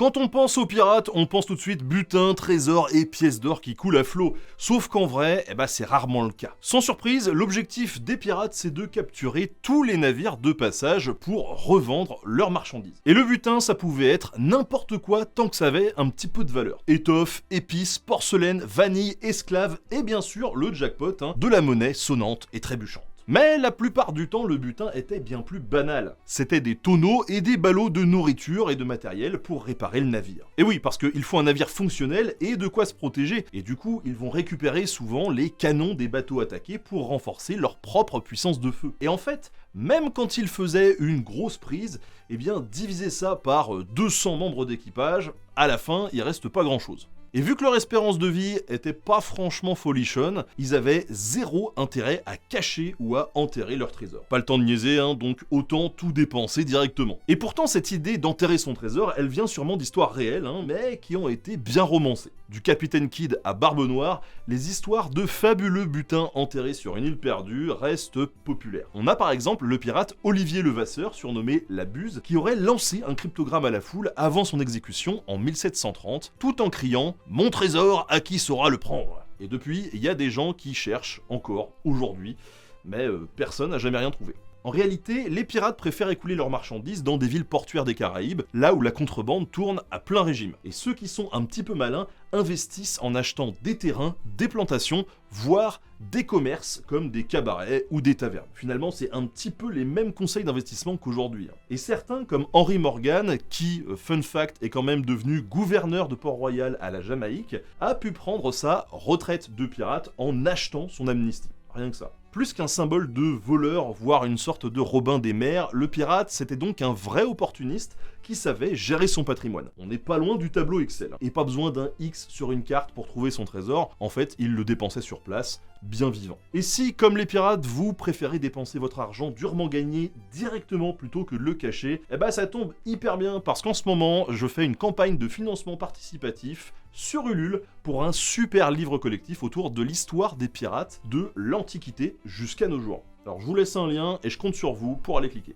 Quand on pense aux pirates, on pense tout de suite butin, trésors et pièces d'or qui coulent à flot. Sauf qu'en vrai, c'est rarement le cas. Sans surprise, l'objectif des pirates, c'est de capturer tous les navires de passage pour revendre leurs marchandises. Et le butin, ça pouvait être n'importe quoi tant que ça avait un petit peu de valeur. Étoffes, épices, porcelaine, vanille, esclaves et bien sûr le jackpot, de la monnaie sonnante et trébuchante. Mais la plupart du temps, le butin était bien plus banal. C'était des tonneaux et des ballots de nourriture et de matériel pour réparer le navire. Et oui, parce qu'il faut un navire fonctionnel et de quoi se protéger. Et du coup, ils vont récupérer souvent les canons des bateaux attaqués pour renforcer leur propre puissance de feu. Et en fait, même quand ils faisaient une grosse prise, diviser ça par 200 membres d'équipage, à la fin, il reste pas grand chose. Et vu que leur espérance de vie était pas franchement folichonne, ils avaient zéro intérêt à cacher ou à enterrer leur trésor. Pas le temps de niaiser, donc autant tout dépenser directement. Et pourtant, cette idée d'enterrer son trésor, elle vient sûrement d'histoires réelles, mais qui ont été bien romancées. Du Capitaine Kidd à Barbe Noire, les histoires de fabuleux butins enterrés sur une île perdue restent populaires. On a par exemple le pirate Olivier Levasseur, surnommé la Buse, qui aurait lancé un cryptogramme à la foule avant son exécution en 1730, tout en criant « Mon trésor, à qui saura le prendre ?» Et depuis, il y a des gens qui cherchent encore aujourd'hui, mais personne n'a jamais rien trouvé. En réalité, les pirates préfèrent écouler leurs marchandises dans des villes portuaires des Caraïbes, là où la contrebande tourne à plein régime. Et ceux qui sont un petit peu malins investissent en achetant des terrains, des plantations, voire des commerces comme des cabarets ou des tavernes. Finalement, c'est un petit peu les mêmes conseils d'investissement qu'aujourd'hui. Et certains, comme Henry Morgan, qui, fun fact, est quand même devenu gouverneur de Port-Royal à la Jamaïque, a pu prendre sa retraite de pirate en achetant son amnistie. Rien que ça. Plus qu'un symbole de voleur, voire une sorte de Robin des mers, le pirate c'était donc un vrai opportuniste qui savait gérer son patrimoine. On n'est pas loin du tableau Excel. Et pas besoin d'un X sur une carte pour trouver son trésor, en fait il le dépensait sur place, bien vivant. Et si, comme les pirates, vous préférez dépenser votre argent durement gagné directement plutôt que de le cacher, ça tombe hyper bien parce qu'en ce moment, je fais une campagne de financement participatif sur Ulule pour un super livre collectif autour de l'histoire des pirates de l'Antiquité jusqu'à nos jours. Alors je vous laisse un lien et je compte sur vous pour aller cliquer.